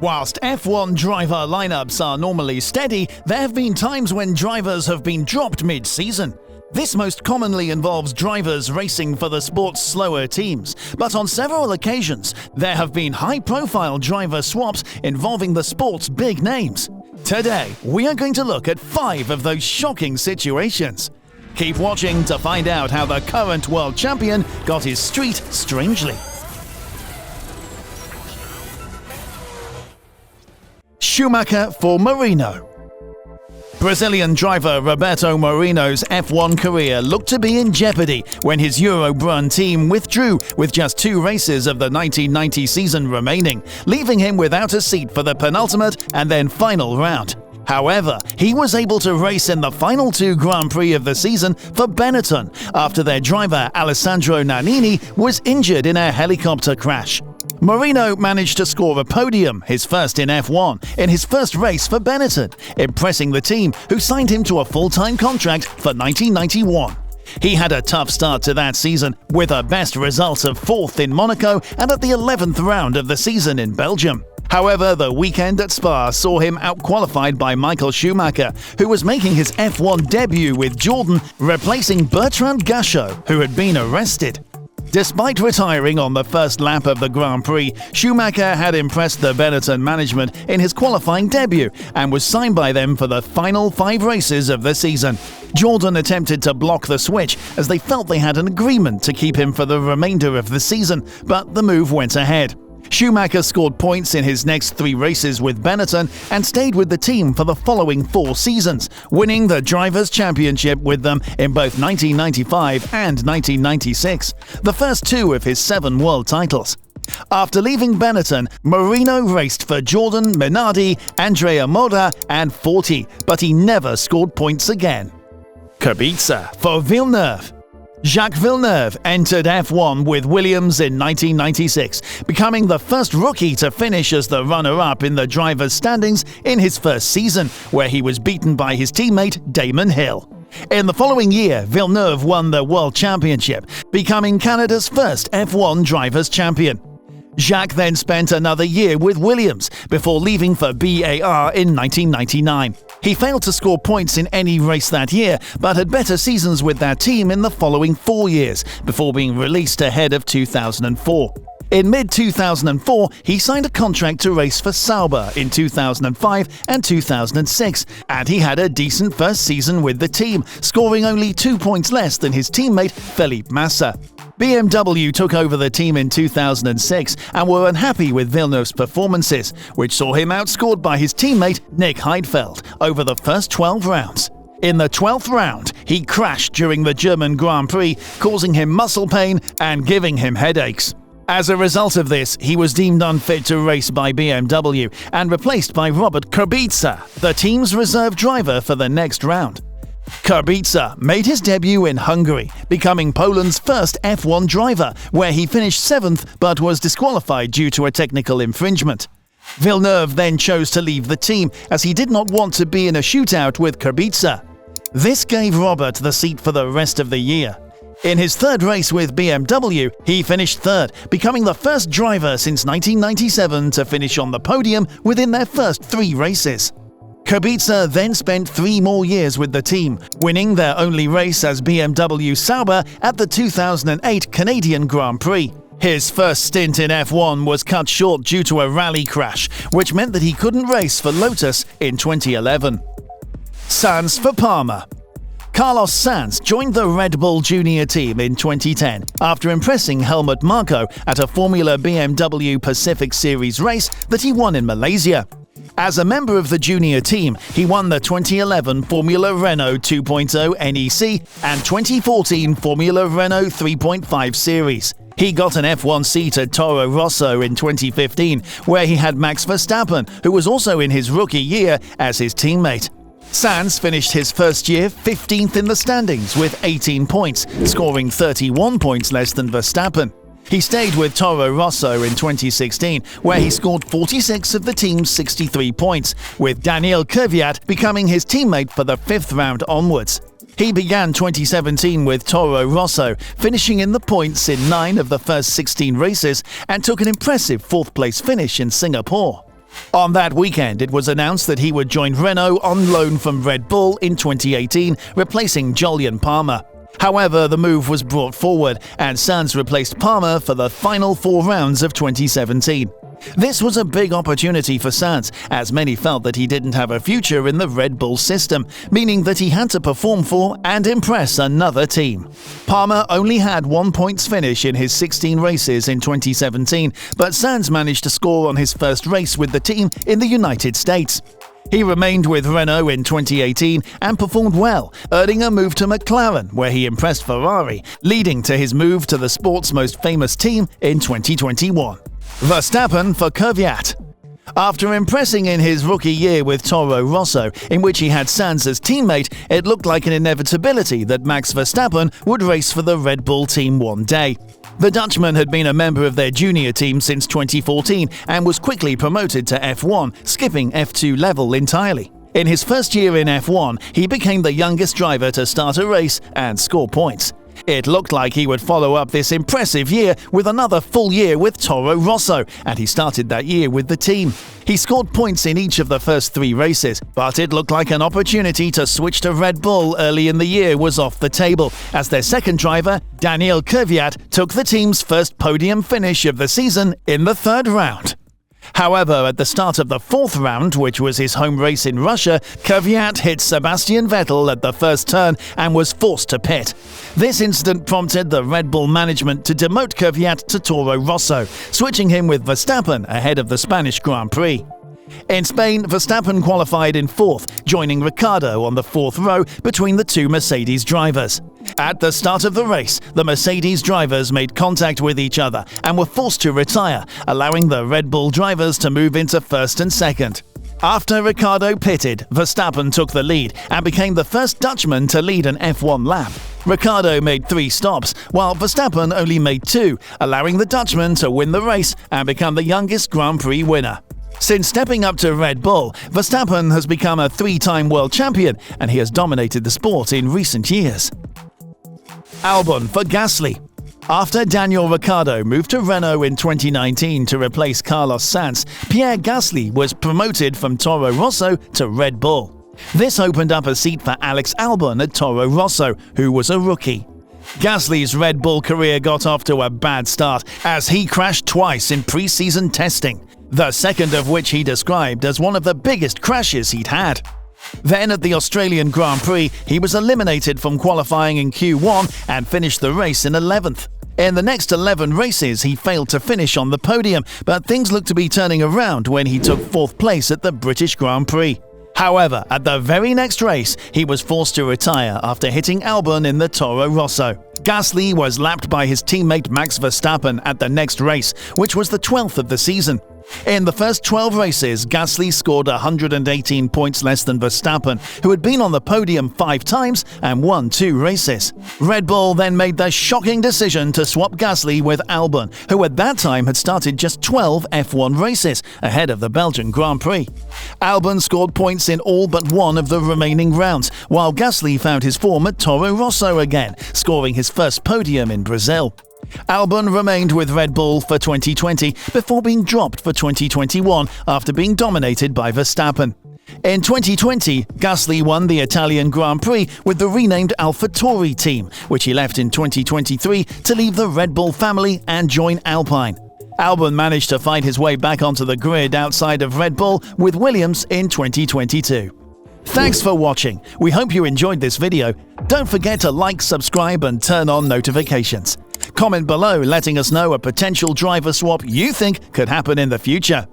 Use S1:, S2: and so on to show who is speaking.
S1: Whilst F1 driver lineups are normally steady, there have been times when drivers have been dropped mid-season. This most commonly involves drivers racing for the sport's slower teams, but on several occasions, there have been high-profile driver swaps involving the sport's big names. Today, we are going to look at 5 of those shocking situations. Keep watching to find out how the current world champion got his street strangely. Schumacher for Moreno. Brazilian driver Roberto Moreno's F1 career looked to be in jeopardy when his Euro-Brun team withdrew with just 2 races of the 1990 season remaining, leaving him without a seat for the penultimate and then final round. However, he was able to race in the final 2 Grand Prix of the season for Benetton after their driver Alessandro Nannini was injured in a helicopter crash. Moreno managed to score a podium, his first in F1, in his first race for Benetton, impressing the team who signed him to a full-time contract for 1991. He had a tough start to that season, with a best result of 4th in Monaco and at the 11th round of the season in Belgium. However, the weekend at Spa saw him outqualified by Michael Schumacher, who was making his F1 debut with Jordan, replacing Bertrand Gachot, who had been arrested. Despite retiring on the first lap of the Grand Prix, Schumacher had impressed the Benetton management in his qualifying debut and was signed by them for the final 5 races of the season. Jordan attempted to block the switch as they felt they had an agreement to keep him for the remainder of the season, but the move went ahead. Schumacher scored points in his next 3 races with Benetton and stayed with the team for the following 4 seasons, winning the Drivers' Championship with them in both 1995 and 1996, the first 2 of his 7 world titles. After leaving Benetton, Moreno raced for Jordan, Minardi, Andrea Moda and Forti, but he never scored points again. Kubica for Villeneuve. Jacques Villeneuve entered F1 with Williams in 1996, becoming the first rookie to finish as the runner-up in the drivers' standings in his first season, where he was beaten by his teammate Damon Hill. In the following year, Villeneuve won the World Championship, becoming Canada's first F1 drivers' champion. Jacques then spent another year with Williams before leaving for BAR in 1999. He failed to score points in any race that year, but had better seasons with that team in the following 4 years, before being released ahead of 2004. In mid-2004, he signed a contract to race for Sauber in 2005 and 2006, and he had a decent first season with the team, scoring only 2 points less than his teammate Felipe Massa. BMW took over the team in 2006 and were unhappy with Villeneuve's performances, which saw him outscored by his teammate Nick Heidfeld over the first 12 rounds. In the 12th round, he crashed during the German Grand Prix, causing him muscle pain and giving him headaches. As a result of this, he was deemed unfit to race by BMW and replaced by Robert Kubica, the team's reserve driver for the next round. Kubica made his debut in Hungary, becoming Poland's first F1 driver, where he finished 7th but was disqualified due to a technical infringement. Villeneuve then chose to leave the team as he did not want to be in a shootout with Kubica. This gave Robert the seat for the rest of the year. In his 3rd race with BMW, he finished 3rd, becoming the first driver since 1997 to finish on the podium within their first 3 races. Kubica then spent 3 more years with the team, winning their only race as BMW Sauber at the 2008 Canadian Grand Prix. His first stint in F1 was cut short due to a rally crash, which meant that he couldn't race for Lotus in 2011. Sainz for Parma. Carlos Sainz joined the Red Bull Junior team in 2010 after impressing Helmut Marko at a Formula BMW Pacific Series race that he won in Malaysia. As a member of the junior team, he won the 2011 Formula Renault 2.0 NEC and 2014 Formula Renault 3.5 Series. He got an F1 seat at Toro Rosso in 2015, where he had Max Verstappen, who was also in his rookie year, as his teammate. Sainz finished his first year 15th in the standings with 18 points, scoring 31 points less than Verstappen. He stayed with Toro Rosso in 2016, where he scored 46 of the team's 63 points, with Daniel Kvyat becoming his teammate for the 5th round onwards. He began 2017 with Toro Rosso, finishing in the points in 9 of the first 16 races and took an impressive 4th-place finish in Singapore. On that weekend, it was announced that he would join Renault on loan from Red Bull in 2018, replacing Jolyon Palmer. However, the move was brought forward, and Sainz replaced Palmer for the final 4 rounds of 2017. This was a big opportunity for Sainz, as many felt that he didn't have a future in the Red Bull system, meaning that he had to perform for and impress another team. Palmer only had 1 points finish in his 16 races in 2017, but Sainz managed to score on his first race with the team in the United States. He remained with Renault in 2018 and performed well, earning a move to McLaren, where he impressed Ferrari, leading to his move to the sport's most famous team in 2021. Verstappen for Kvyat. After impressing in his rookie year with Toro Rosso, in which he had Sainz as teammate, it looked like an inevitability that Max Verstappen would race for the Red Bull team one day. The Dutchman had been a member of their junior team since 2014 and was quickly promoted to F1, skipping F2 level entirely. In his first year in F1, he became the youngest driver to start a race and score points. It looked like he would follow up this impressive year with another full year with Toro Rosso, and he started that year with the team. He scored points in each of the first 3 races, but it looked like an opportunity to switch to Red Bull early in the year was off the table, as their second driver, Daniel Kvyat, took the team's first podium finish of the season in the 3rd round. However, at the start of the 4th round, which was his home race in Russia, Kvyat hit Sebastian Vettel at the first turn and was forced to pit. This incident prompted the Red Bull management to demote Kvyat to Toro Rosso, switching him with Verstappen ahead of the Spanish Grand Prix. In Spain, Verstappen qualified in 4th, joining Ricciardo on the 4th row between the 2 Mercedes drivers. At the start of the race, the Mercedes drivers made contact with each other and were forced to retire, allowing the Red Bull drivers to move into 1st and 2nd. After Ricciardo pitted, Verstappen took the lead and became the first Dutchman to lead an F1 lap. Ricciardo made 3 stops, while Verstappen only made 2, allowing the Dutchman to win the race and become the youngest Grand Prix winner. Since stepping up to Red Bull, Verstappen has become a 3-time world champion, and he has dominated the sport in recent years. Albon for Gasly. After Daniel Ricciardo moved to Renault in 2019 to replace Carlos Sainz, Pierre Gasly was promoted from Toro Rosso to Red Bull. This opened up a seat for Alex Albon at Toro Rosso, who was a rookie. Gasly's Red Bull career got off to a bad start as he crashed twice in pre-season testing, the second of which he described as one of the biggest crashes he'd had. Then at the Australian Grand Prix, he was eliminated from qualifying in Q1 and finished the race in 11th. In the next 11 races, he failed to finish on the podium, but things looked to be turning around when he took 4th place at the British Grand Prix. However, at the very next race, he was forced to retire after hitting Albon in the Toro Rosso. Gasly was lapped by his teammate Max Verstappen at the next race, which was the 12th of the season. In the first 12 races, Gasly scored 118 points less than Verstappen, who had been on the podium 5 times and won 2 races. Red Bull then made the shocking decision to swap Gasly with Albon, who at that time had started just 12 F1 races, ahead of the Belgian Grand Prix. Albon scored points in all but 1 of the remaining rounds, while Gasly found his form at Toro Rosso again, scoring his first podium in Brazil. Albon remained with Red Bull for 2020 before being dropped for 2021 after being dominated by Verstappen. In 2020, Gasly won the Italian Grand Prix with the renamed AlphaTauri team, which he left in 2023 to leave the Red Bull family and join Alpine. Albon managed to fight his way back onto the grid outside of Red Bull with Williams in 2022. Thanks for watching. We hope you enjoyed this video. Don't forget to like, subscribe, and turn on notifications. Comment below letting us know a potential driver swap you think could happen in the future.